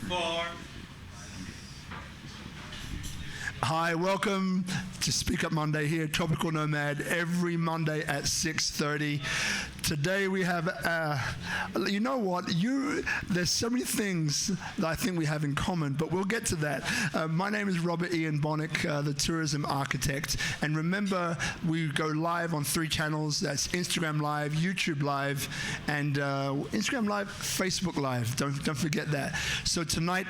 4. Hi, welcome to Speak Up Monday here, Tropical Nomad, every Monday at 6:30. Today we have, you know what, there's so many things that I think we have in common, but we'll get to that. My name is Robert Ian Bonnick, the tourism architect, and remember, we go live on 3 channels. That's Instagram Live, YouTube Live, and Instagram Live, Facebook Live. Don't forget that. So tonight,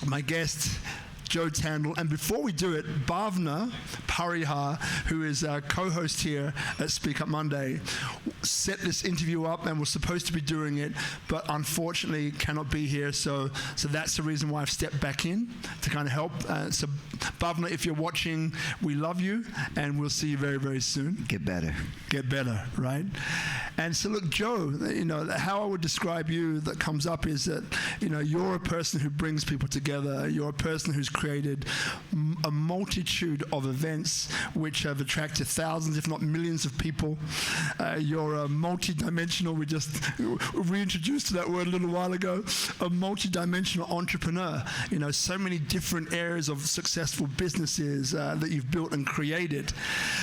my guest, Joe Tandle, and before we do it, Bhavna Parihar, who is our co-host here at Speak Up Monday, set this interview up and was supposed to be doing it, but unfortunately cannot be here, so that's the reason why I've stepped back in to kind of help. So Bhavna, if you're watching, we love you, and we'll see you very, very soon. Get better. Get better, right? And so look, Joe, you know, how I would describe you that comes up is that, you know, you're a person who brings people together. You're a person who's created a multitude of events which have attracted thousands, if not millions of people. You're a multi-dimensional, we just reintroduced that word a little while ago, a multi-dimensional entrepreneur. You know, so many different areas of successful businesses that you've built and created.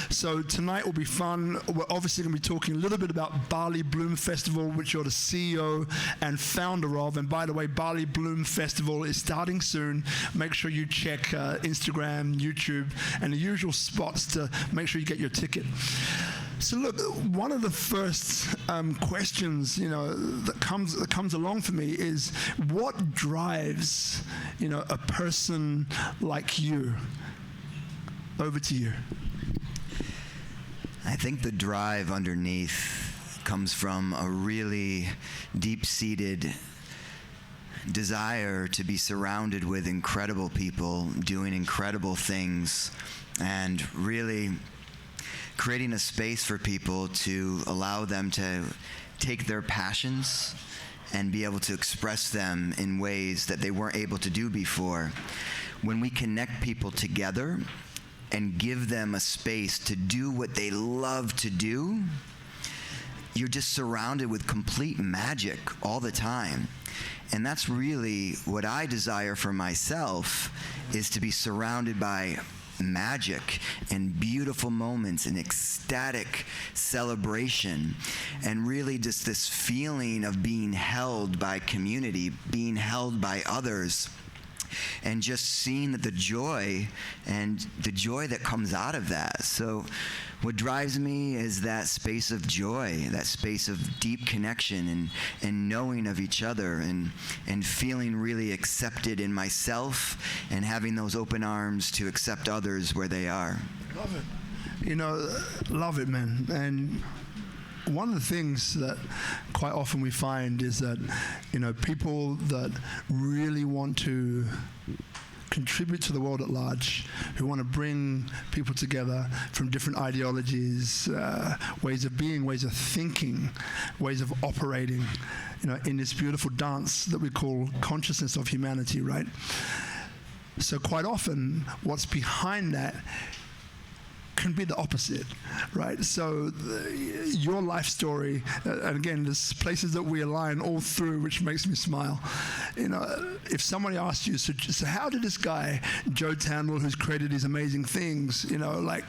So tonight will be fun. We're obviously going to be talking a little bit about Bali Bloom Festival, which you're the CEO and founder of. And by the way, Bali Bloom Festival is starting soon. Make sure you check Instagram, YouTube, and the usual spots to make sure you get your ticket. So look, one of the first questions, you know, that comes along for me is, what drives, you know, a person like you? Over to you. I think the drive underneath comes from a really deep-seated desire to be surrounded with incredible people doing incredible things, and really creating a space for people to allow them to take their passions and be able to express them in ways that they weren't able to do before. When we connect people together and give them a space to do what they love to do, you're just surrounded with complete magic all the time. And that's really what I desire for myself, is to be surrounded by magic and beautiful moments and ecstatic celebration, and really just this feeling of being held by community, being held by others, and just seeing the joy that comes out of that. So what drives me is that space of joy, that space of deep connection and knowing of each other, and feeling really accepted in myself, and having those open arms to accept others where they are. Love it. You know, love it, man. And one of the things that quite often we find is that, you know, people that really want to contribute to the world at large, who want to bring people together from different ideologies, ways of being, ways of thinking, ways of operating, you know, in this beautiful dance that we call consciousness of humanity, right? So quite often, what's behind that can be the opposite, right? So your life story, and again, there's places that we align all through, which makes me smile. You know, if somebody asked you, so how did this guy, Joe Tandle, who's created these amazing things, you know, like,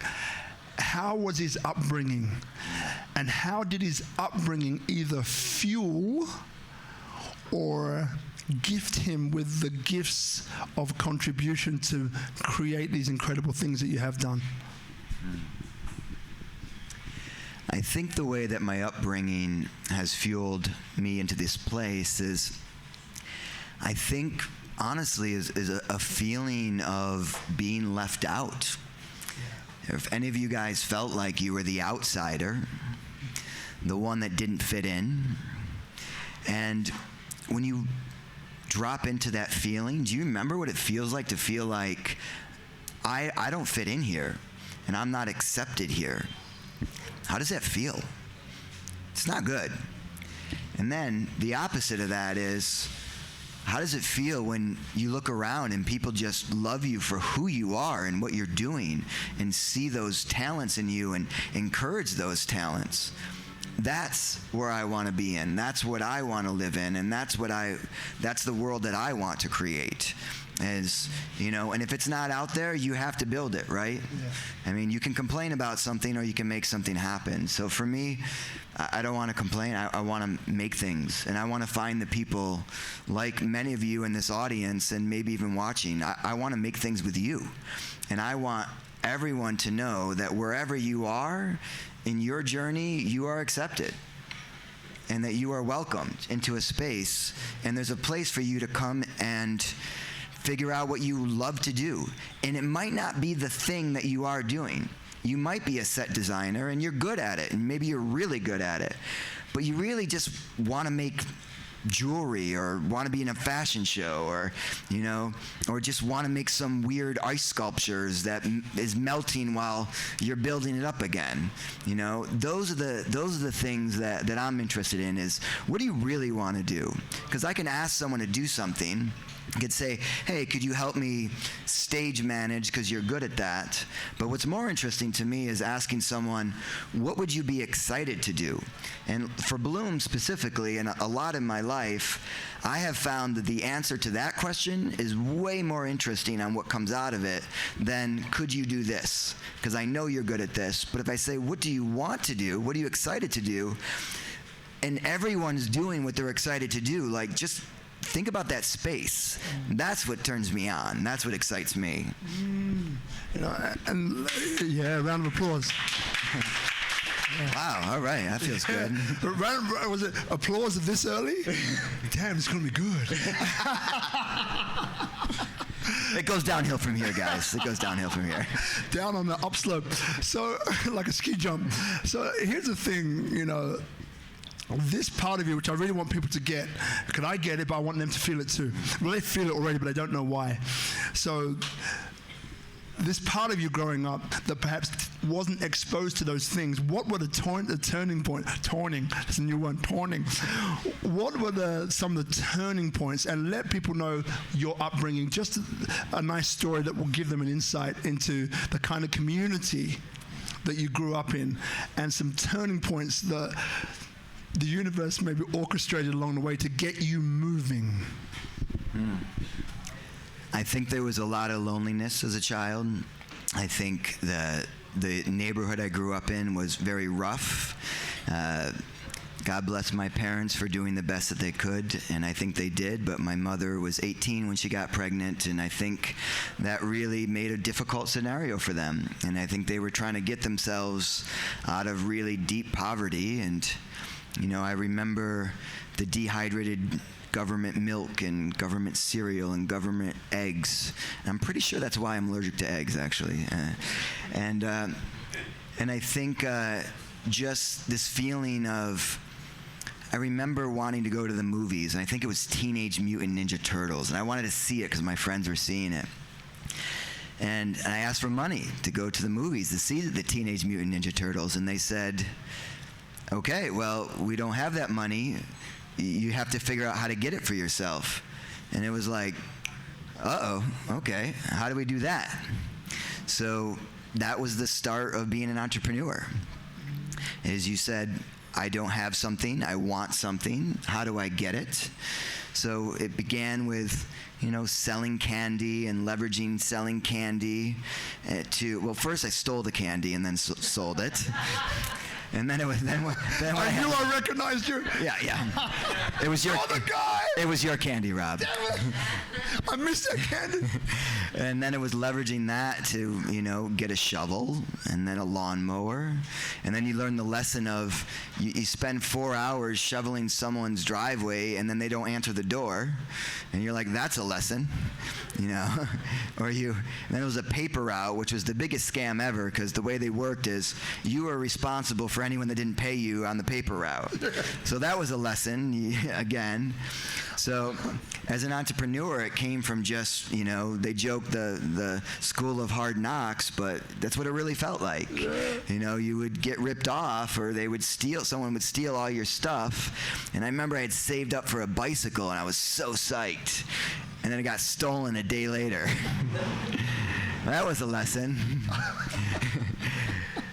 how was his upbringing? And how did his upbringing either fuel or gift him with the gifts of contribution to create these incredible things that you have done? I think the way that my upbringing has fueled me into this place is, I think, honestly, is a feeling of being left out. If any of you guys felt like you were the outsider, the one that didn't fit in, and when you drop into that feeling, do you remember what it feels like to feel like, I don't fit in here, and I'm not accepted here? How does that feel? It's not good. And then the opposite of that is, how does it feel when you look around and people just love you for who you are and what you're doing, and see those talents in you and encourage those talents? that's where I want to be in. That's what I want to live in, and that's the world that I want to create. As you know, and if it's not out there, you have to build it, right? Yeah. I mean, you can complain about something or you can make something happen. So for me, I don't want to complain. I want to make things, and I want to find the people like many of you in this audience and maybe even watching. I want to make things with you, and I want everyone to know that wherever you are in your journey, you are accepted, and that you are welcomed into a space, and there's a place for you to come and figure out what you love to do. And it might not be the thing that you are doing. You might be a set designer and you're good at it, and maybe you're really good at it, but you really just want to make jewelry or want to be in a fashion show, or or just want to make some weird ice sculptures that is melting while you're building it up again. Those are the things that I'm interested in. Is what do you really want to do? Because I can ask someone to do something. I could say, hey, could you help me stage manage because you're good at that? But what's more interesting to me is asking someone, what would you be excited to do? And for Bloom specifically, and a lot in my life, I have found that the answer to that question is way more interesting on what comes out of it than could you do this? Because I know you're good at this. But if I say, what do you want to do? What are you excited to do? And everyone's doing what they're excited to do, like just think about that space. That's what turns me on. That's what excites me. And yeah, round of applause. Wow, all right, that feels good. Was it applause of this early? Damn, it's going to be good. It goes downhill from here, guys. It goes downhill from here. Down on the upslope. So, like a ski jump. So here's the thing, this part of you, which I really want people to get, because I get it, but I want them to feel it too. Well, they feel it already, but they don't know why. So this part of you growing up that perhaps wasn't exposed to those things, what were the turning point? Turning, that's a new one, turning. What were some of the turning points? And let people know your upbringing, just a nice story that will give them an insight into the kind of community that you grew up in, and some turning points that the universe maybe orchestrated along the way to get you moving. I think there was a lot of loneliness as a child. I think that the neighborhood I grew up in was very rough. God bless my parents for doing the best that they could, and I think they did, but my mother was 18 when she got pregnant, and I think that really made a difficult scenario for them. And I think they were trying to get themselves out of really deep poverty, and I remember the dehydrated government milk and government cereal and government eggs. And I'm pretty sure that's why I'm allergic to eggs, actually. And I think just this feeling of, I remember wanting to go to the movies, and I think it was Teenage Mutant Ninja Turtles, and I wanted to see it because my friends were seeing it. And I asked for money to go to the movies to see the Teenage Mutant Ninja Turtles, and they said, okay, well, we don't have that money. You have to figure out how to get it for yourself. And it was like, uh-oh, okay, how do we do that? So that was the start of being an entrepreneur. As you said, I don't have something, I want something. How do I get it? So it began with, selling candy and leveraging selling candy well, first I stole the candy and then sold it. And then it was I knew I recognized you. Yeah. It was your the guy. It was your candy, Rob. Damn it. I missed that candy. And then it was leveraging that to, get a shovel and then a lawnmower. And then you learn the lesson of you spend 4 hours shoveling someone's driveway and then they don't answer the door. And you're like, that's a lesson, Or and then it was a paper route, which was the biggest scam ever, because the way they worked is you were responsible for anyone that didn't pay you on the paper route. So that was a lesson, again. So as an entrepreneur, it came from just, they joke the school of hard knocks, but that's what it really felt like. You would get ripped off, or someone would steal all your stuff. And I remember I had saved up for a bicycle, and I was so psyched. And then it got stolen a day later. That was a lesson.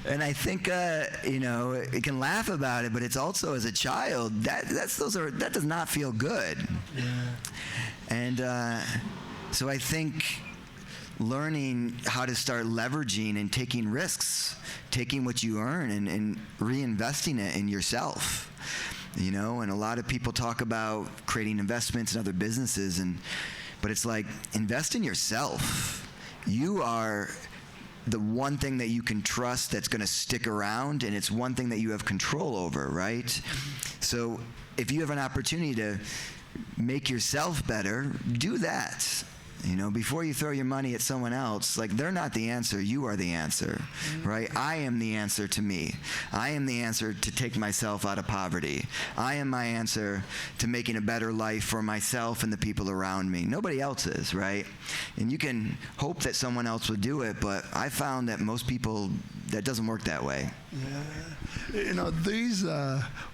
And I think, it can laugh about it, but it's also, as a child, that does not feel good. Yeah. And so I think learning how to start leveraging and taking risks, taking what you earn and reinvesting it in yourself. And a lot of people talk about creating investments in other businesses, but it's like, invest in yourself. You are the one thing that you can trust that's going to stick around, and it's one thing that you have control over, right? So if you have an opportunity to make yourself better, do that. Before you throw your money at someone else, like, they're not the answer, you are the answer, right? I am the answer to me. I am the answer to take myself out of poverty. I am my answer to making a better life for myself and the people around me. Nobody else is, right? And you can hope that someone else would do it, but I found that most people, that doesn't work that way. Yeah. These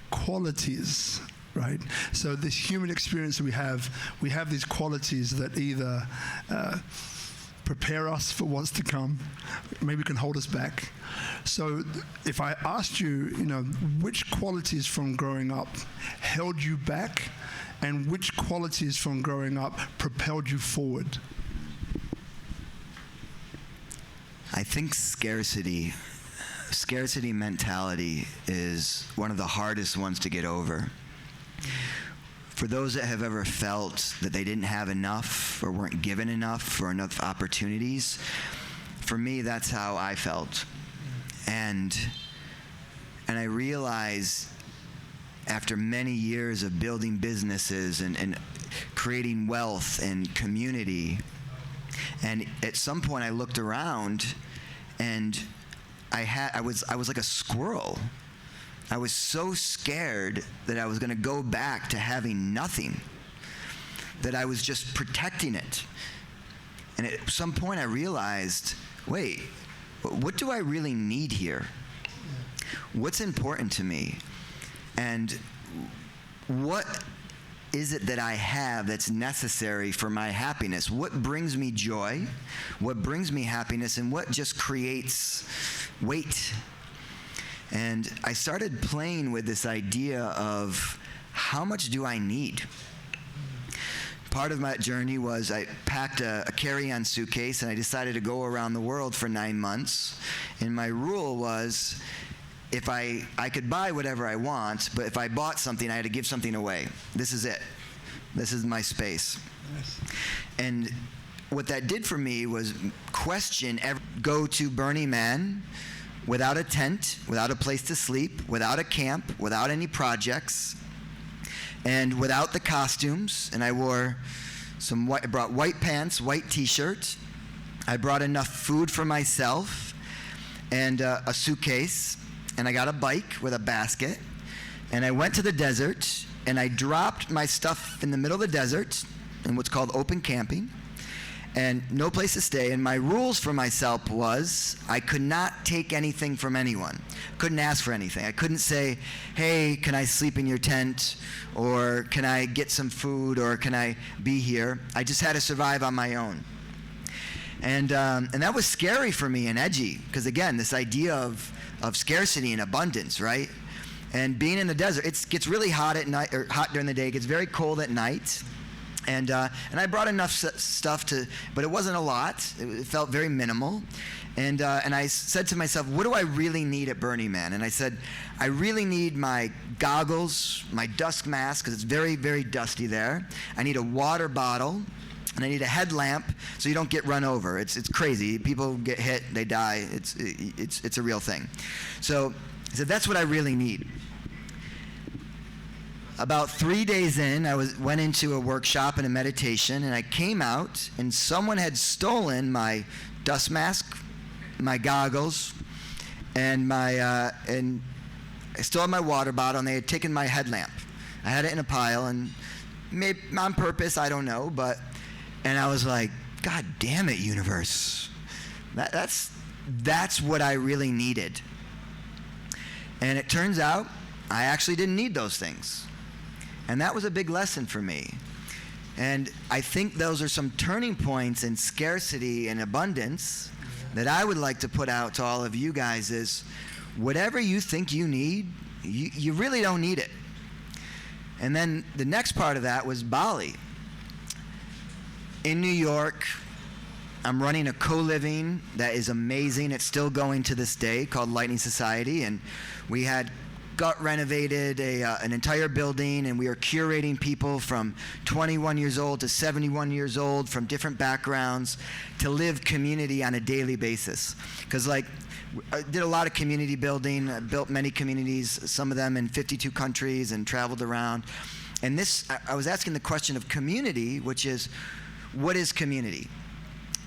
qualities, right? So this human experience we have these qualities that either prepare us for what's to come, maybe can hold us back. So if I asked you, which qualities from growing up held you back, and which qualities from growing up propelled you forward? I think scarcity mentality is one of the hardest ones to get over. For those that have ever felt that they didn't have enough or weren't given enough or enough opportunities, for me, that's how I felt. And I realized after many years of building businesses and creating wealth and community, and at some point I looked around and I was like a squirrel. I was so scared that I was going to go back to having nothing, that I was just protecting it. And at some point I realized, wait, what do I really need here? What's important to me? And what is it that I have that's necessary for my happiness? What brings me joy? What brings me happiness? And what just creates weight? And I started playing with this idea of, how much do I need? Part of my journey was I packed a carry-on suitcase, and I decided to go around the world for 9 months. And my rule was, if I could buy whatever I want, but if I bought something, I had to give something away. This is it. This is my space. Yes. And what that did for me was go to Burning Man without a tent, without a place to sleep, without a camp, without any projects, and without the costumes. And I brought white pants, white t-shirt. I brought enough food for myself and a suitcase, and I got a bike with a basket, and I went to the desert, and I dropped my stuff in the middle of the desert in what's called open camping, and no place to stay. And my rules for myself was, I could not take anything from anyone. Couldn't ask for anything. I couldn't say, hey, can I sleep in your tent? Or can I get some food? Or can I be here? I just had to survive on my own. And that was scary for me and edgy, because again, this idea of scarcity and abundance, right? And being in the desert, it gets really hot at night, or hot during the day. It gets very cold at night. And I brought enough stuff but it wasn't a lot. It felt very minimal. And I said to myself, what do I really need at Burning Man? And I said, I really need my goggles, my dust mask, because it's very, very dusty there. I need a water bottle, and I need a headlamp so you don't get run over. It's crazy. People get hit, they die. It's a real thing. So I said, that's what I really need. About 3 days in, I went into a workshop and a meditation, and I came out, and someone had stolen my dust mask, my goggles, and and I still had my water bottle, and they had taken my headlamp. I had it in a pile, and maybe on purpose, I don't know, and I was like, God damn it, universe. That's what I really needed. And it turns out I actually didn't need those things. And that was a big lesson for me. And I think those are some turning points in scarcity and abundance that I would like to put out to all of you guys is, whatever you think you need, you really don't need it. And then the next part of that was Bali. In New York, I'm running a co-living that is amazing. It's still going to this day, called Lightning Society, and we had gut renovated an entire building, and we are curating people from 21 years old to 71 years old from different backgrounds to live community on a daily basis. Because I did a lot of community building. I built many communities, some of them in 52 countries, and traveled around. And I was asking the question of community, which is, what is community?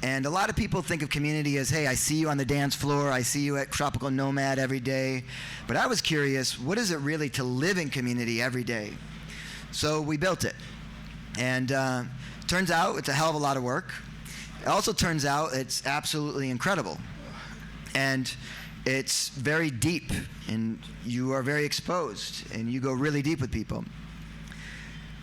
And a lot of people think of community as, hey, I see you on the dance floor, I see you at Tropical Nomad every day. But I was curious, what is it really to live in community every day? So we built it. And turns out it's a hell of a lot of work. It also turns out it's absolutely incredible. And it's very deep, and you are very exposed, and you go really deep with people.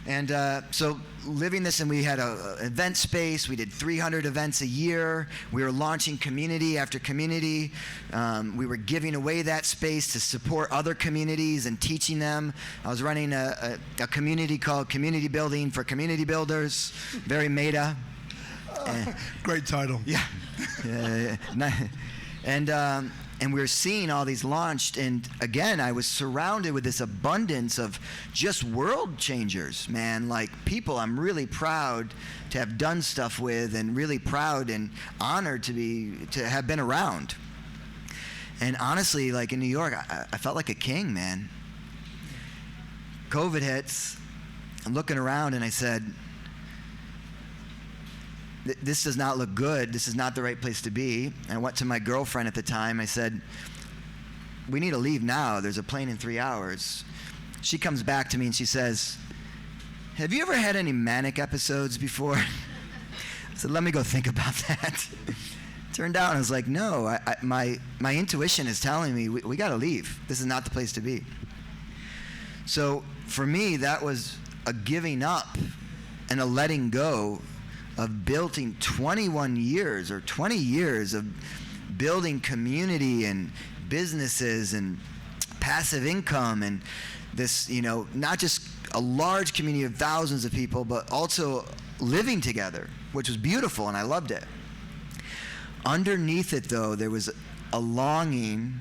And so living this, and we had an event space. We did 300 events a year. We were launching community after community. We were giving away that space to support other communities and teaching them. I was running a community called Community Building for Community Builders. Very meta. Great title. Yeah. And we were seeing all these launched, and again, I was surrounded with this abundance of just world changers, man. Like people I'm really proud to have done stuff with, and really proud and honored to have been around. And honestly, like in New York, I felt like a king, man. COVID hits, I'm looking around, and I said, this does not look good. This is not the right place to be. I went to my girlfriend at the time. I said, we need to leave now. There's a plane in 3 hours. She comes back to me and she says, have you ever had any manic episodes before? I said, let me go think about that. Turned out, I was like, no, my intuition is telling me we got to leave. This is not the place to be. So for me, that was a giving up and a letting go of building 21 years or 20 years of building community and businesses and passive income, and this, not just a large community of thousands of people, but also living together, which was beautiful, and I loved it. Underneath it, though, there was a longing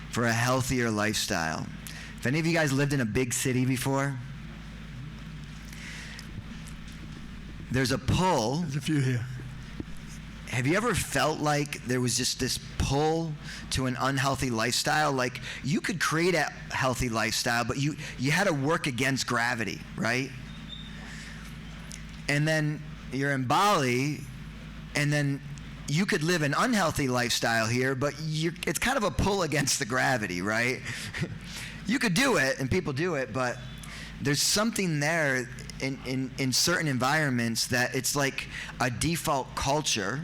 for a healthier lifestyle. If any of you guys lived in a big city before, there's a pull. There's a few here. Have you ever felt like there was just this pull to an unhealthy lifestyle? Like you could create a healthy lifestyle, but you had to work against gravity, right? And then you're in Bali, and then you could live an unhealthy lifestyle here, but it's kind of a pull against the gravity, right? You could do it, and people do it, but there's something there in certain environments that it's like a default culture.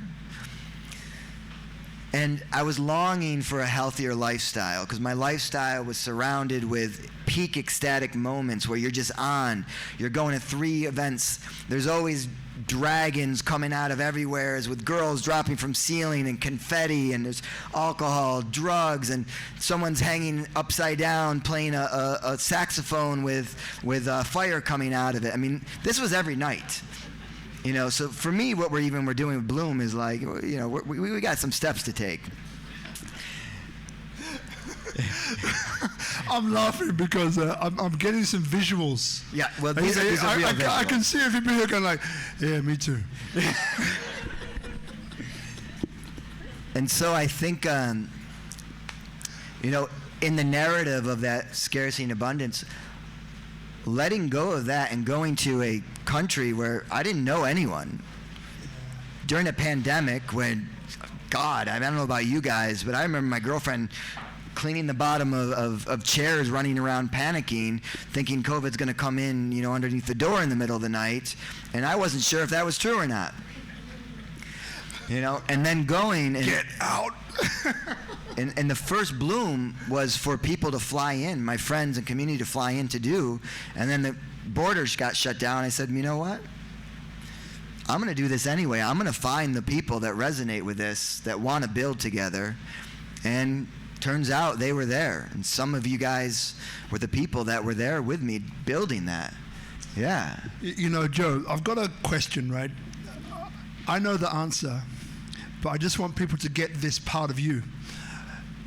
And I was longing for a healthier lifestyle, because my lifestyle was surrounded with peak ecstatic moments where you're going to 3 events. There's always dragons coming out of everywhere, with girls dropping from ceiling and confetti, and there's alcohol, drugs, and someone's hanging upside down playing a saxophone with fire coming out of it. I mean, this was every night. So for me, what we're doing with Bloom is like, we got some steps to take. I'm laughing because I'm getting some visuals. Yeah, well, these are real visuals. I can see everybody here going like, yeah, me too. And so I think, in the narrative of that scarcity and abundance, letting go of that and going to a country where I didn't know anyone during a pandemic, when, God, I don't know about you guys, but I remember my girlfriend cleaning the bottom of chairs, running around panicking, thinking COVID's going to come in, underneath the door in the middle of the night, and I wasn't sure if that was true or not. And then going and get out. and the first Bloom was for people to fly in, my friends and community to fly in to do, and then the borders got shut down. I said, you know what? I'm going to do this anyway. I'm going to find the people that resonate with this, that want to build together. And turns out they were there. And some of you guys were the people that were there with me building that. Yeah. You know, Joe, I've got a question, right? I know the answer, but I just want people to get this part of you.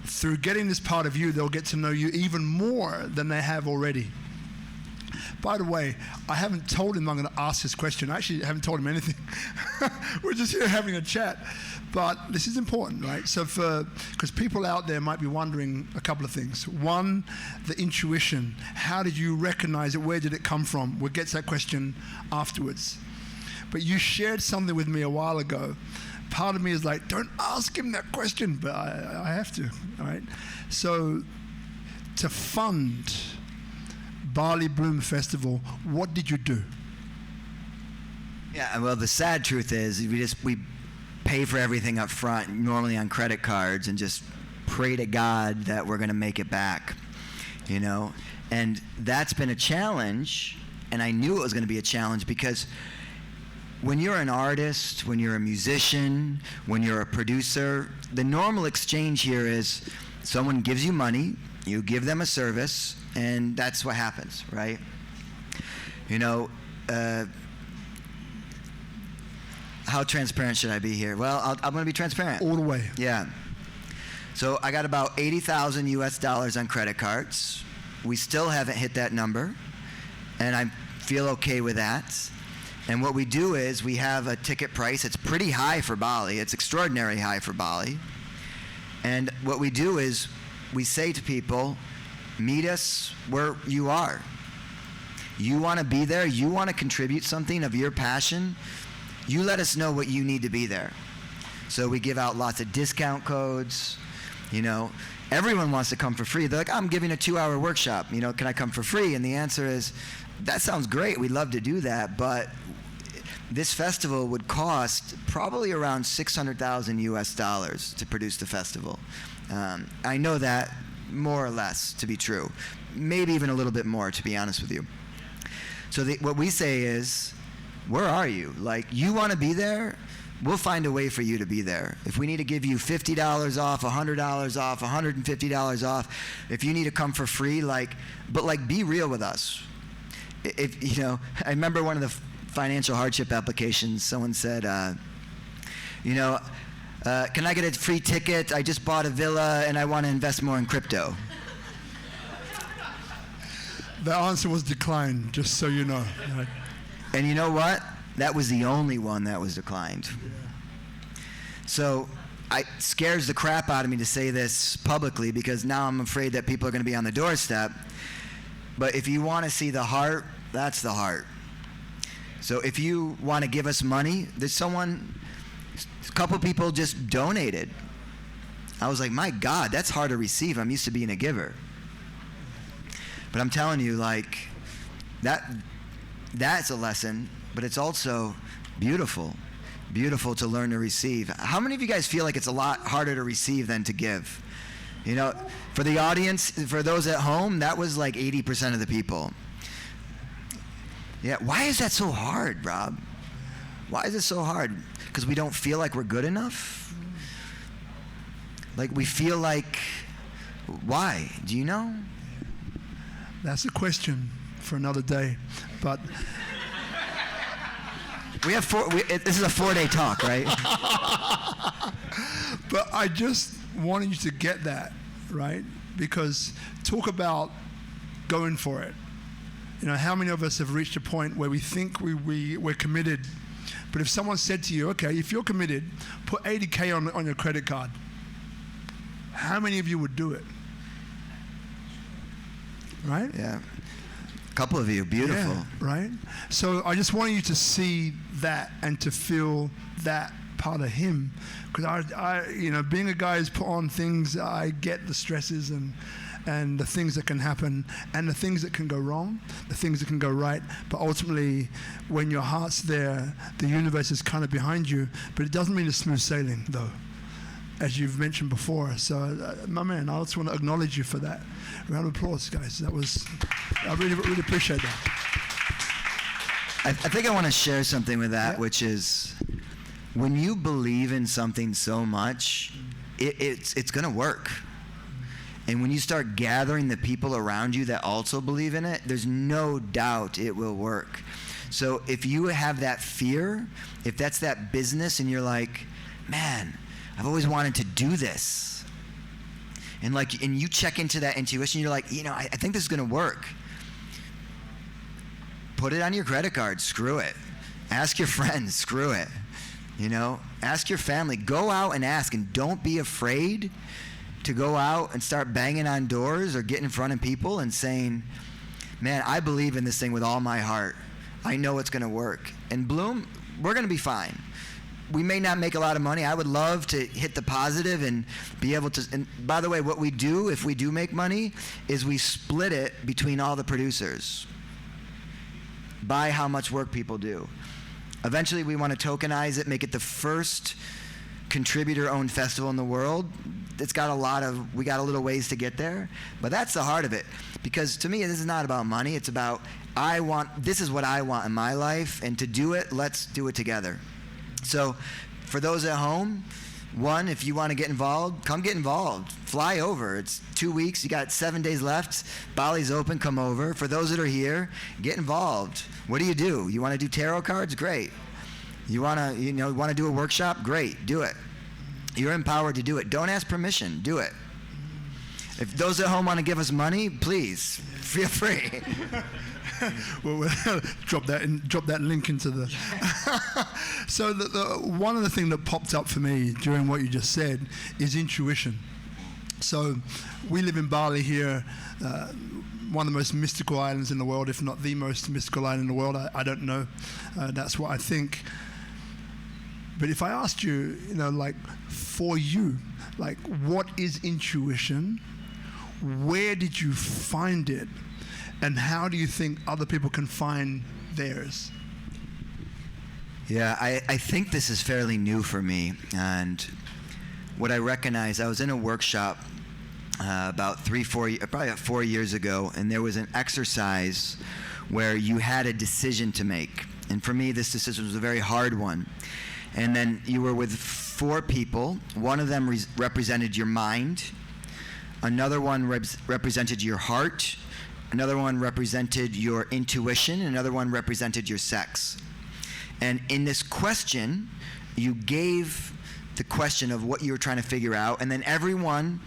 Through getting this part of you, they'll get to know you even more than they have already. By the way, I haven't told him I'm going to ask this question. I actually haven't told him anything. We're just here having a chat. But this is important, right? So because people out there might be wondering a couple of things. One, the intuition. How did you recognize it? Where did it come from? We'll get to that question afterwards. But you shared something with me a while ago. Part of me is like, don't ask him that question, but I have to, all right? So to fund Bali Bloom Festival, what did you do? Yeah, well, the sad truth is we pay for everything up front, normally on credit cards, and just pray to God that we're going to make it back, you know? And that's been a challenge, and I knew it was going to be a challenge because when you're an artist, when you're a musician, when you're a producer, the normal exchange here is someone gives you money, you give them a service, and that's what happens, right? You know, how transparent should I be here? Well, I'm going to be transparent. All the way. Yeah. So I got about $80,000 US on credit cards. We still haven't hit that number, and I feel okay with that. And what we do is we have a ticket price. It's pretty high for Bali. It's extraordinarily high for Bali. And what we do is we say to people, meet us where you are. You want to be there. You want to contribute something of your passion. You let us know what you need to be there. So we give out lots of discount codes. You know, everyone wants to come for free. They're like, I'm giving a 2-hour workshop. You know, can I come for free? And the answer is, that sounds great. We'd love to do that, but this festival would cost probably around $600,000 US to produce the festival. I know that more or less to be true. Maybe even a little bit more, to be honest with you. So what we say is, where are you? Like, you want to be there? We'll find a way for you to be there. If we need to give you $50 off, $100 off, $150 off, if you need to come for free, but be real with us. If you know, I remember one of the financial hardship applications, someone said, can I get a free ticket? I just bought a villa and I want to invest more in crypto. The answer was declined, just so you know. And you know what? That was the only one that was declined. Yeah. So it scares the crap out of me to say this publicly because now I'm afraid that people are going to be on the doorstep. But if you want to see the heart, that's the heart. So if you want to give us money, a couple people just donated. I was like, my God, that's hard to receive. I'm used to being a giver. But I'm telling you, that's a lesson, but it's also beautiful to learn to receive. How many of you guys feel like it's a lot harder to receive than to give? You know, for the audience, for those at home, that was like 80% of the people. Yeah, why is that so hard, Rob? Why is it so hard? Because we don't feel like we're good enough? Like we feel like, why? Do you know? That's a question for another day, but we have this is a 4-day talk, right? But I just wanted you to get that, right? Because talk about going for it. You know, how many of us have reached a point where we think we're committed, but if someone said to you, okay, if you're committed, put $80K on your credit card, how many of you would do it? Right? Yeah. A couple of you, beautiful. Yeah, right? So I just want you to see that and to feel that part of him. Because being a guy who's put on things, I get the stresses and the things that can happen and the things that can go wrong, the things that can go right. But ultimately, when your heart's there, the universe is kind of behind you. But it doesn't mean it's smooth sailing, though, as you've mentioned before. So, my man, I just want to acknowledge you for that. Round of applause, guys. I really, really appreciate that. I think I want to share something with that, Yeah. which is when you believe in something so much, it's going to work. And when you start gathering the people around you that also believe in it, there's no doubt it will work. So if you have that fear, if that's that business and you're like, man, I've always wanted to do this. And you check into that intuition, you're like, I think this is going to work. Put it on your credit card, screw it. Ask your friends, screw it. Ask your family. Go out and ask, and don't be afraid to go out and start banging on doors or getting in front of people and saying, man, I believe in this thing with all my heart. I know it's going to work. And Bloom, we're going to be fine. We may not make a lot of money. I would love to hit the positive and be able to, and by the way, what we do, if we do make money, is we split it between all the producers by how much work people do. Eventually, we want to tokenize it, make it the first contributor-owned festival in the world. It's got we got a little ways to get there, but that's the heart of it. Because to me, this is not about money. It's about, this is what I want in my life, and to do it, let's do it together. So for those at home, one, if you want to get involved, come get involved. Fly over. It's 2 weeks. You got 7 days left. Bali's open. Come over. For those that are here, get involved. What do? You want to do tarot cards? Great. You want to do a workshop? Great. Do it. You're empowered to do it. Don't ask permission. Do it. If those at home want to give us money, please feel free. Well, we'll drop that link into the. So one of the things that popped up for me during what you just said is intuition. So we live in Bali here, one of the most mystical islands in the world, if not the most mystical island in the world. I don't know. That's what I think. But if I asked you, for you, what is intuition? Where did you find it? And how do you think other people can find theirs? Yeah, I think this is fairly new for me. And what I recognize, I was in a workshop about 4 years ago, and there was an exercise where you had a decision to make. And for me, this decision was a very hard one. And then you were with 4 people. One of them represented your mind. Another one represented your heart. Another one represented your intuition. Another one represented your sex. And in this question, you gave the question of what you were trying to figure out, and then everyone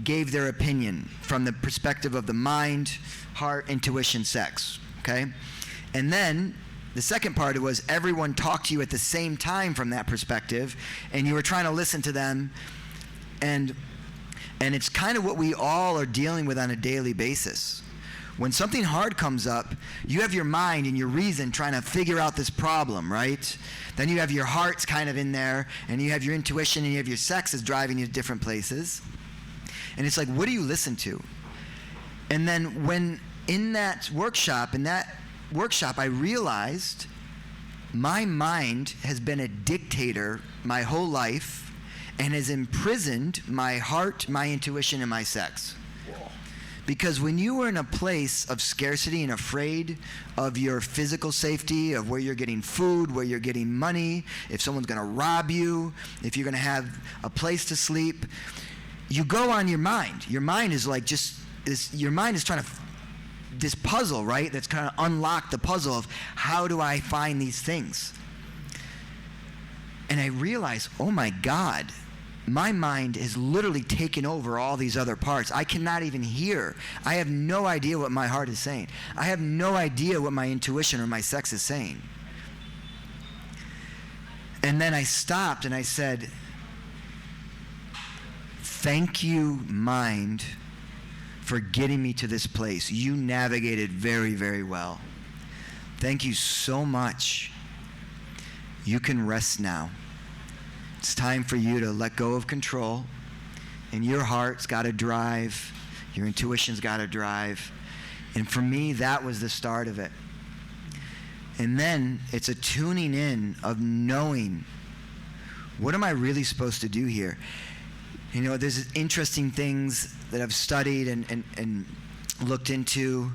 gave their opinion from the perspective of the mind, heart, intuition, sex. Okay? And then the second part was everyone talked to you at the same time from that perspective, and you were trying to listen to them. And it's kind of what we all are dealing with on a daily basis. When something hard comes up, you have your mind and your reason trying to figure out this problem, right? Then you have your heart's kind of in there, and you have your intuition, and you have your sex is driving you to different places. And it's like, what do you listen to? And then when in that workshop, I realized my mind has been a dictator my whole life and has imprisoned my heart, my intuition, and my sex. Because when you are in a place of scarcity and afraid of your physical safety, of where you're getting food, where you're getting money, if someone's going to rob you, if you're going to have a place to sleep, you go on your mind. Your mind is like your mind is trying to, this puzzle, right? That's kind of unlock the puzzle of how do I find these things? And I realized, oh my God, my mind has literally taken over all these other parts. I cannot even hear. I have no idea what my heart is saying. I have no idea what my intuition or my sex is saying. And then I stopped and I said, thank you, mind, for getting me to this place. You navigated very, very well. Thank you so much. You can rest now. It's time for you to let go of control, and your heart's got to drive, your intuition's got to drive. And for me, that was the start of it. And then it's a tuning in of knowing, what am I really supposed to do here? There's interesting things that I've studied and looked into.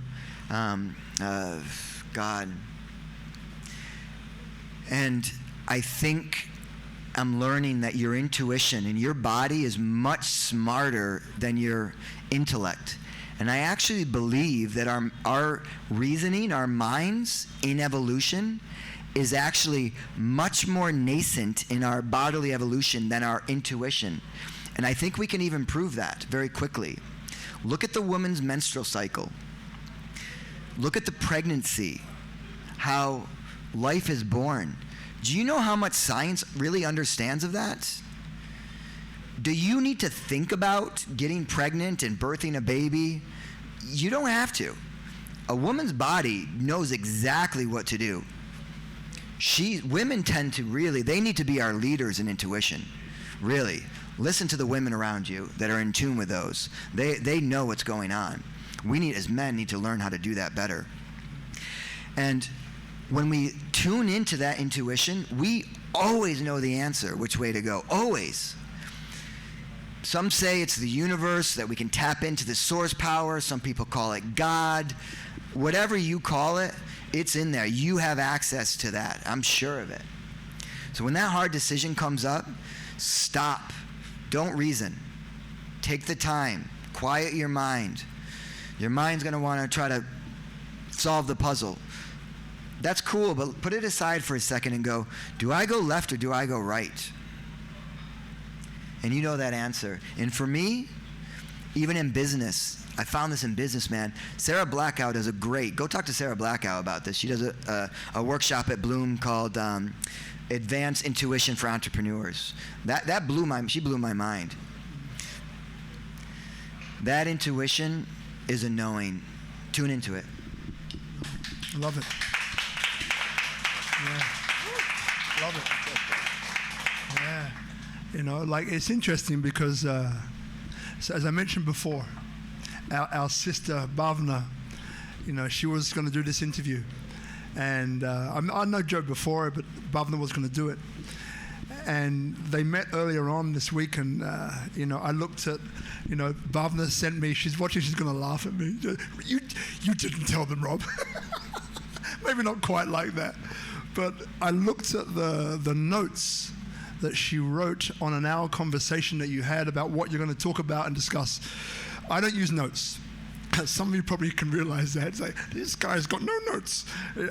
And I think I'm learning that your intuition and your body is much smarter than your intellect. And I actually believe that our reasoning, our minds in evolution is actually much more nascent in our bodily evolution than our intuition. And I think we can even prove that very quickly. Look at the woman's menstrual cycle. Look at the pregnancy, how life is born. Do you know how much science really understands of that? Do you need to think about getting pregnant and birthing a baby? You don't have to. A woman's body knows exactly what to do. Women tend to they need to be our leaders in intuition. Really. Listen to the women around you that are in tune with those. They know what's going on. We as men need to learn how to do that better. And when we tune into that intuition, we always know the answer, which way to go. Always. Some say it's the universe, that we can tap into the source power. Some people call it God. Whatever you call it, it's in there. You have access to that. I'm sure of it. So when that hard decision comes up, stop. Don't reason. Take the time. Quiet your mind. Your mind's going to want to try to solve the puzzle. That's cool, but put it aside for a second and go, do I go left or do I go right? And you know that answer. And for me, even in business, I found this in business, man. Sarah Blackout does go talk to Sarah Blackout about this. She does a workshop at Bloom called Advanced Intuition for Entrepreneurs. She blew my mind. That intuition is a knowing. Tune into it. Love it. Yeah. Love it. Yeah. You know, like, it's interesting because, so as I mentioned before, our sister Bhavna, you know, she was going to do this interview. And I know Joe before, but Bhavna was going to do it. And they met earlier on this week, and, you know, I looked at, you know, Bhavna sent me, she's watching, she's going to laugh at me. You didn't tell them, Rob. Maybe not quite like that. But I looked at the notes that she wrote on an hour conversation that you had about what you're going to talk about and discuss. I don't use notes. Some of you probably can realize that. It's like, this guy's got no notes.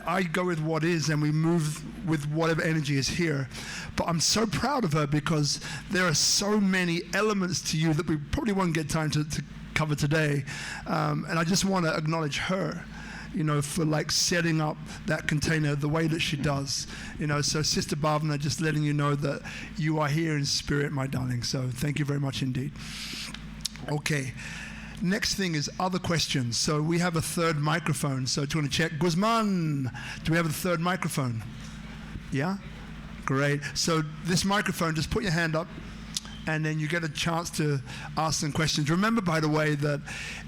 I go with what is, and we move with whatever energy is here. But I'm so proud of her because there are so many elements to you that we probably won't get time to cover today. And I just want to acknowledge her, you know, for like setting up that container the way that she does. You know, so Sister Bhavna, just letting you know that you are here in spirit, my darling. So thank you very much indeed. Okay. Next thing is other questions. So we have a third microphone. So do you want to check? Guzman, do we have a third microphone? Yeah? Great. So this microphone, just put your hand up, and then you get a chance to ask some questions. Remember, by the way, that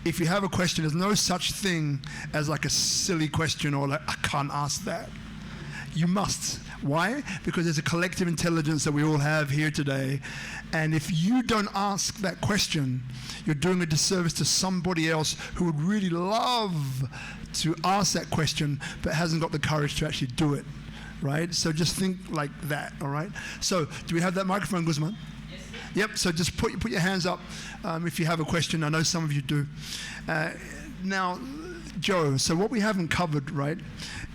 if you have a question, there's no such thing as like a silly question or like, I can't ask that. You must. Why? Because there's a collective intelligence that we all have here today. And if you don't ask that question, you're doing a disservice to somebody else who would really love to ask that question, but hasn't got the courage to actually do it, right? So just think like that, all right? So do we have that microphone, Guzman? Yes. Yep, so just put your hands up if you have a question. I know some of you do. Now, Joe, so what we haven't covered, right,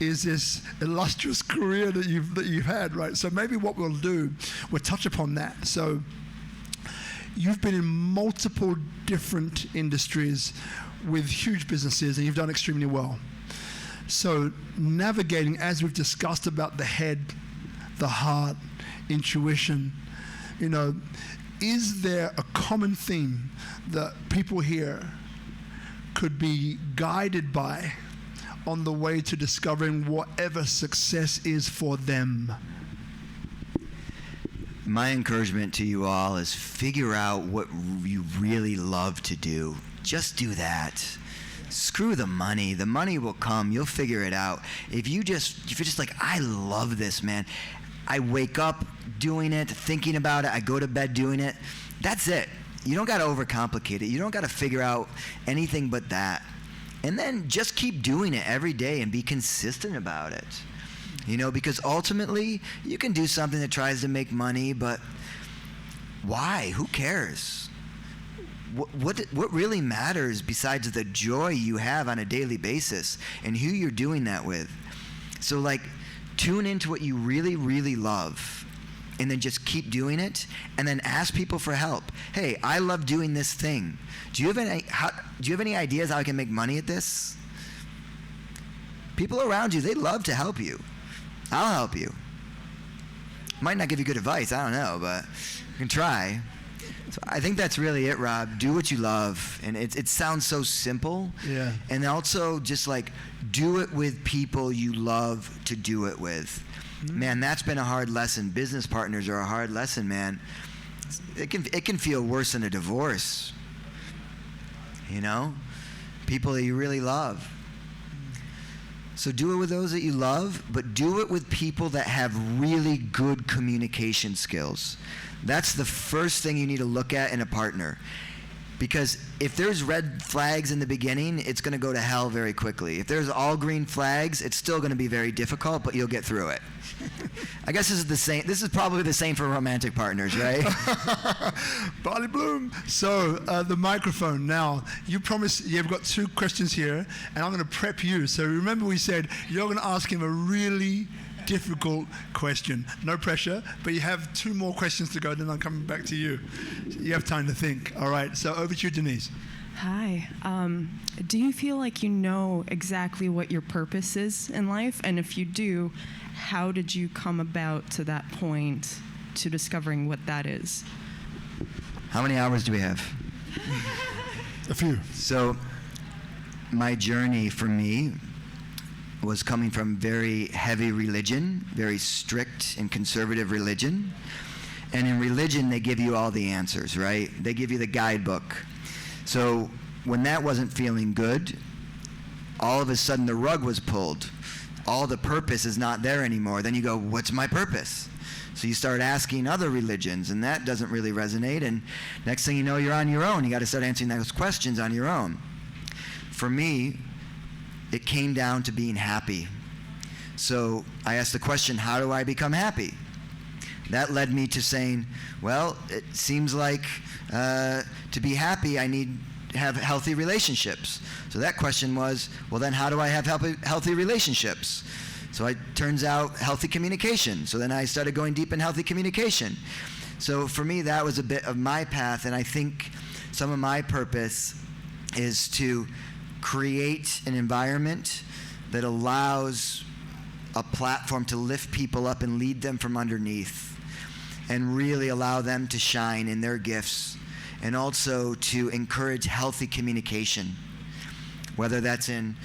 is this illustrious career that you've had, right? So maybe what we'll do, we'll touch upon that. So you've been in multiple different industries with huge businesses, and you've done extremely well. So navigating, as we've discussed about the head, the heart, intuition, you know, is there a common theme that people here could be guided by on the way to discovering whatever success is for them? My encouragement to you all is figure out what you really love to do. Just do that. Screw the money. The money will come. You'll figure it out. If you're just like, I love this, man. I wake up doing it, thinking about it. I go to bed doing it. That's it. You don't got to overcomplicate it. You don't got to figure out anything but that. And then just keep doing it every day and be consistent about it. You know, because ultimately, you can do something that tries to make money, but why? Who cares? What really matters besides the joy you have on a daily basis and who you're doing that with? So, like, tune into what you really, really love, and then just keep doing it, and then ask people for help. Hey, I love doing this thing. Do you have any ideas how I can make money at this? People around you, they'd love to help you. I'll help you. Might not give you good advice, I don't know, but you can try. So I think that's really it, Rob. Do what you love. And it sounds so simple. Yeah. And also just like do it with people you love to do it with. Mm-hmm. Man, that's been a hard lesson. Business partners are a hard lesson, man. It can feel worse than a divorce. You know? People that you really love. So do it with those that you love, but do it with people that have really good communication skills. That's the first thing you need to look at in a partner. Because if there's red flags in the beginning, it's going to go to hell very quickly. If there's all green flags, it's still going to be very difficult, but you'll get through it. I guess this is the same. This is probably the same for romantic partners, right? Bali Bloom. So the microphone now. You promised you've got 2 questions here, and I'm going to prep you. So remember, we said you're going to ask him a really difficult question. No pressure, but you have 2 more questions to go. Then I'm coming back to you. You have time to think. All right. So over to you, Denise. Hi. Do you feel like you know exactly what your purpose is in life? And if you do, how did you come about to that point to discovering what that is? How many hours do we have? A few. So my journey for me was coming from very heavy religion, very strict and conservative religion. And in religion, they give you all the answers, right? They give you the guidebook. So when that wasn't feeling good, all of a sudden the rug was pulled. All the purpose is not there anymore. Then you go, what's my purpose? So you start asking other religions, and that doesn't really resonate. And next thing you know, you're on your own. You got to start answering those questions on your own. For me, it came down to being happy. So I asked the question, how do I become happy? That led me to saying, well, it seems like to be happy, I need to have healthy relationships. So that question was, well, then how do I have healthy relationships? So it turns out healthy communication. So then I started going deep in healthy communication. So for me, that was a bit of my path, and I think some of my purpose is to create an environment that allows a platform to lift people up and lead them from underneath and really allow them to shine in their gifts, and also to encourage healthy communication, whether that's in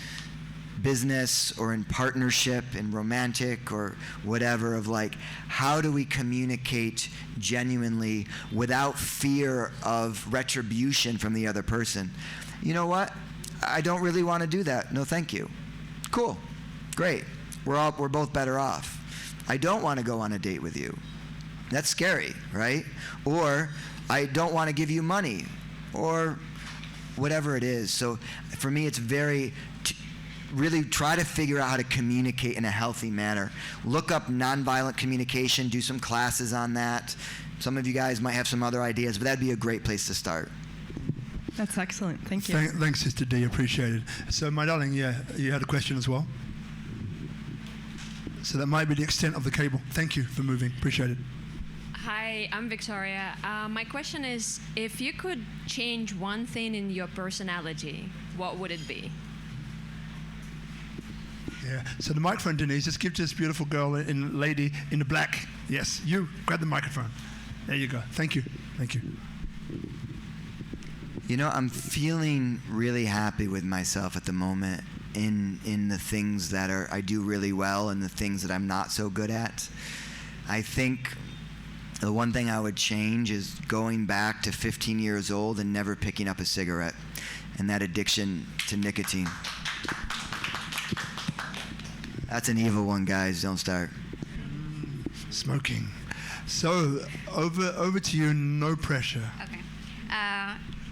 business or in partnership, in romantic or whatever, of like, how do we communicate genuinely without fear of retribution from the other person? You know what? I don't really want to do that. No, thank you. Cool. Great. We're both better off. I don't want to go on a date with you. That's scary, right? Or I don't want to give you money, or whatever it is. So for me, it's really try to figure out how to communicate in a healthy manner. Look up nonviolent communication, do some classes on that. Some of you guys might have some other ideas, but that'd be a great place to start. That's excellent. Thank you. Thanks, Sister D. Appreciate it. So, my darling, yeah, you had a question as well? So that might be the extent of the cable. Thank you for moving. Appreciate it. Hi, I'm Victoria. My question is, if you could change one thing in your personality, what would it be? Yeah. So the microphone, Denise, just give to this beautiful girl lady in the black. Yes, you grab the microphone. There you go. Thank you. Thank you. You know, I'm feeling really happy with myself at the moment in the things that I do really well and the things that I'm not so good at. I think the one thing I would change is going back to 15 years old and never picking up a cigarette, and that addiction to nicotine. That's an evil one, guys. Don't start. Smoking. So over to you. No pressure. Okay.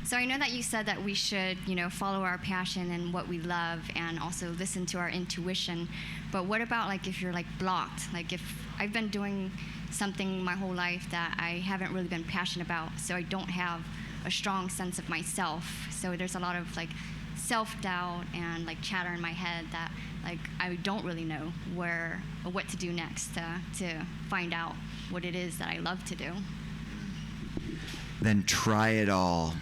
So I know that you said that we should, follow our passion and what we love and also listen to our intuition. But what about like if you're like blocked? Like if I've been doing something my whole life that I haven't really been passionate about, so I don't have a strong sense of myself. So there's a lot of like self-doubt and like chatter in my head that like I don't really know where or what to do next to find out what it is that I love to do. Then try it all.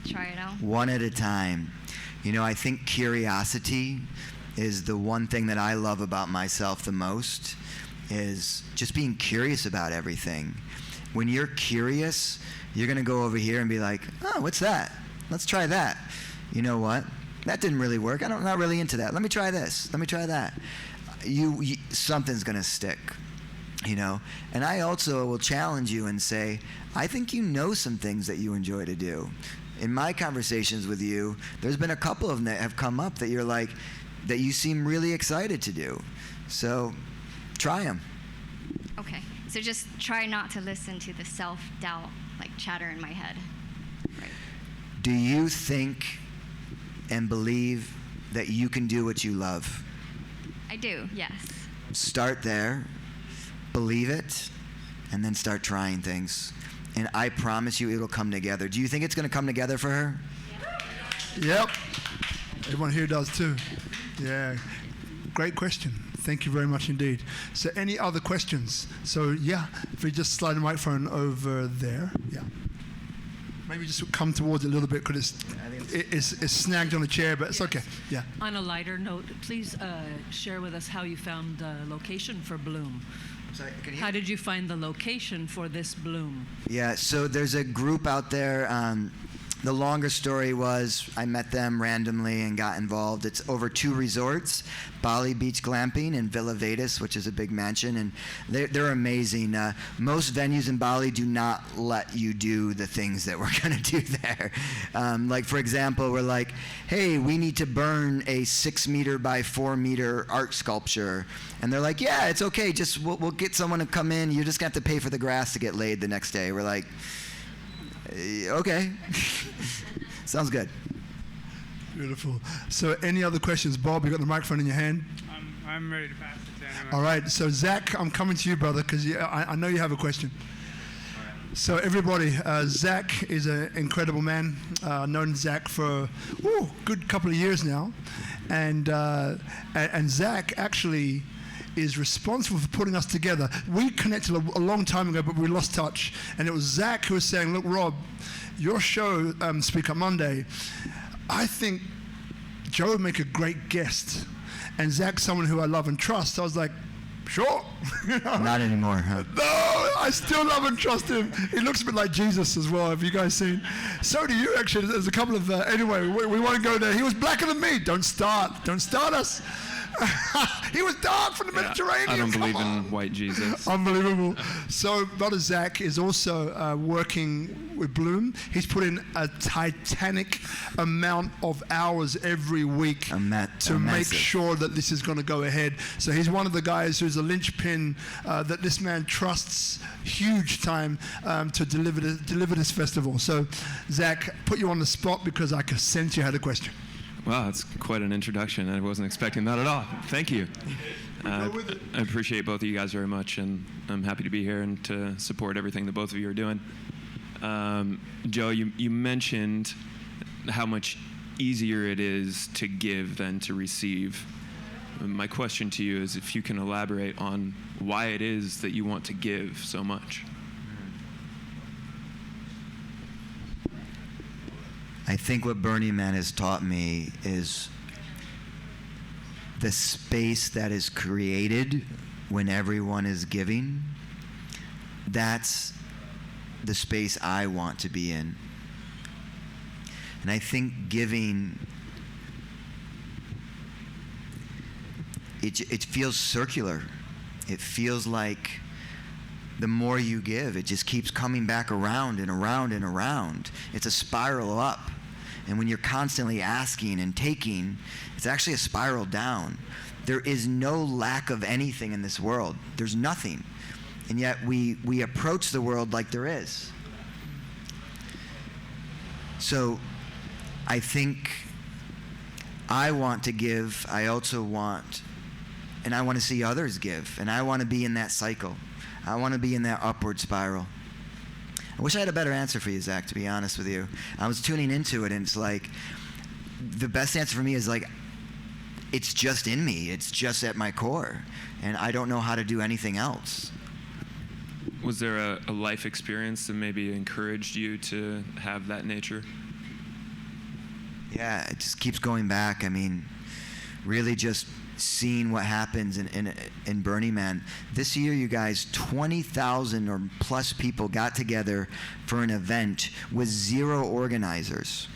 Try it out. One at a time. I think curiosity is the one thing that I love about myself the most, is just being curious about everything. When you're curious, you're going to go over here and be like, oh, what's that? Let's try that. You know what? That didn't really work. I'm not really into that. Let me try this. Let me try that. Something's going to stick, And I also will challenge you and say, I think you know some things that you enjoy to do. In my conversations with you, there's been a couple of them that have come up that you're like, that you seem really excited to do. So try them. Okay. So just try not to listen to the self-doubt, like chatter in my head. Right. Do you think and believe that you can do what you love? I do, yes. Start there, believe it, and then start trying things. And I promise you it'll come together. Do you think it's going to come together for her? Yep. Everyone here does too. Yeah. Great question. Thank you very much indeed. So any other questions? So yeah, if we just slide the microphone over there. Yeah. Maybe just come towards it a little bit because it's snagged on a chair, but it's okay. Yeah. On a lighter note, please share with us how you found the location for Bloom. Sorry, how did you find the location for this Bloom? Yeah, so there's a group out there. The longer story was I met them randomly and got involved. It's over 2 resorts, Bali Beach Glamping and Villa Vedas, which is a big mansion, and they're amazing. Most venues in Bali do not let you do the things that we're going to do there. Like, for example, we're like, hey, we need to burn a 6-meter by 4-meter art sculpture. And they're like, yeah, it's okay. Just we'll get someone to come in. You're just going to have to pay for the grass to get laid the next day. We're like, okay. Sounds good. Beautiful. So any other questions? Bob, you got the microphone in your hand? I'm ready to pass it to anyone. All right. So Zach, I'm coming to you, brother, because I know you have a question. So everybody, Zach is an incredible man. I've known Zach for a good couple of years now. And Zach actually is responsible for putting us together. We connected a long time ago, but we lost touch. And it was Zach who was saying, look, Rob, your show, SpeakuP Monday, I think Joe would make a great guest. And Zach's someone who I love and trust. So I was like, sure. Not anymore, huh? No, I still love and trust him. He looks a bit like Jesus as well. Have you guys seen? So do you, actually. There's a couple of, anyway, we want to go there. He was blacker than me. Don't start us. He was dark from the Mediterranean. I don't believe in white Jesus. Unbelievable. So brother Zach is also working with Bloom. He's put in a titanic amount of hours every week to make sure that this is going to go ahead. So he's one of the guys who's a linchpin that this man trusts huge time to deliver this festival. So Zach, put you on the spot because I could sense you had a question. Wow, that's quite an introduction. I wasn't expecting that at all. Thank you. I appreciate both of you guys very much, and I'm happy to be here and to support everything that both of you are doing. Joe, you mentioned how much easier it is to give than to receive. My question to you is if you can elaborate on why it is that you want to give so much. I think what Burning Man has taught me is the space that is created when everyone is giving. That's the space I want to be in. And I think giving, it feels circular. It feels like the more you give, it just keeps coming back around and around and around. It's a spiral up. And when you're constantly asking and taking, it's actually a spiral down. There is no lack of anything in this world. There's nothing. And yet we approach the world like there is. So I think I want to give, I also want, and I want to see others give, and I want to be in that cycle. I want to be in that upward spiral. I wish I had a better answer for you, Zach, to be honest with you. I was tuning into it, and it's like, the best answer for me is like, it's just in me. It's just at my core, and I don't know how to do anything else. Was there a life experience that maybe encouraged you to have that nature? Yeah, it just keeps going back. I mean, really just seeing what happens in Burning Man. This year, you guys, 20,000 or plus people got together for an event with 0 organizers.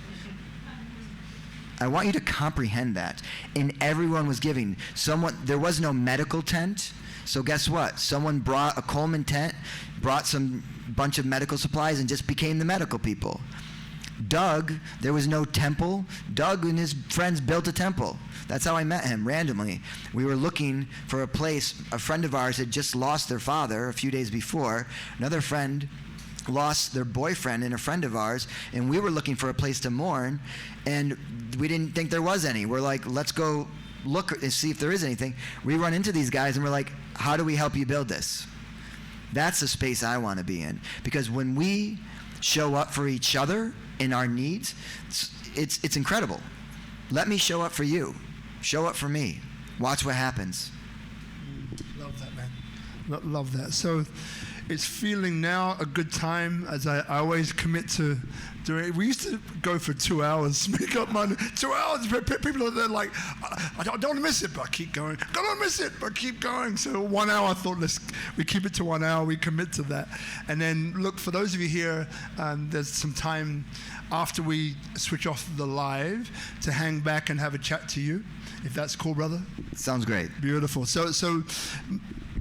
I want you to comprehend that. And everyone was giving. There was no medical tent. So guess what? Someone brought a Coleman tent, brought some bunch of medical supplies, and just became the medical people. Doug, there was no temple. Doug and his friends built a temple. That's how I met him, randomly. We were looking for a place. A friend of ours had just lost their father a few days before. Another friend lost their boyfriend and a friend of ours, and we were looking for a place to mourn, and we didn't think there was any. We're like, let's go look and see if there is anything. We run into these guys, and we're like, how do we help you build this? That's the space I want to be in. Because when we show up for each other in our needs, it's incredible. Let me show up for you. Show up for me. Watch what happens. Love that, man. Love that. So it's feeling now a good time, as I always commit to doing. We used to go for 2 hours, Speak Up Monday. 2 hours. People are there like, I don't want to miss it, but I keep going. Don't want to miss it, but keep going. So 1 hour, I thought, we keep it to 1 hour. We commit to that. And then, look, for those of you here, there's some time after we switch off the live to hang back and have a chat to you, if that's cool, brother. Sounds great. Beautiful. So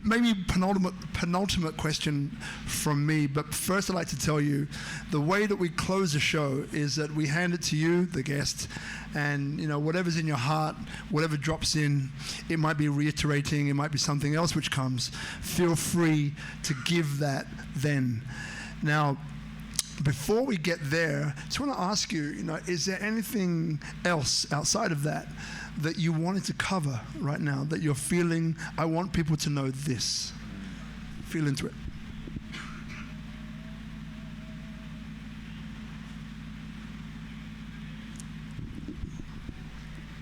maybe penultimate question from me, but first I'd like to tell you the way that we close the show is that we hand it to you, the guest, and whatever's in your heart, whatever drops in, it might be reiterating, it might be something else which comes. Feel free to give that then. Now, before we get there, I just want to ask you, is there anything else outside of that you wanted to cover right now, that you're feeling, I want people to know this? Feel into it.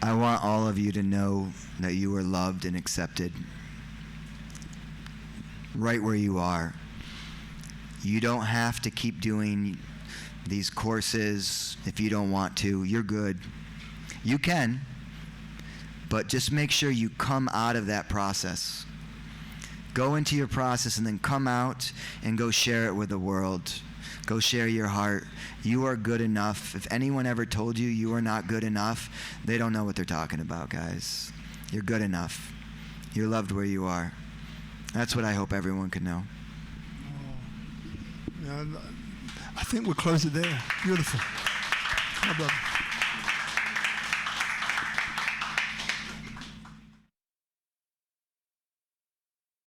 I want all of you to know that you are loved and accepted right where you are. You don't have to keep doing these courses if you don't want to. You're good. You can, but just make sure you come out of that process. Go into your process and then come out and go share it with the world. Go share your heart. You are good enough. If anyone ever told you you are not good enough, they don't know what they're talking about, guys. You're good enough. You're loved where you are. That's what I hope everyone can know. I think we'll close it there. Beautiful. My brother.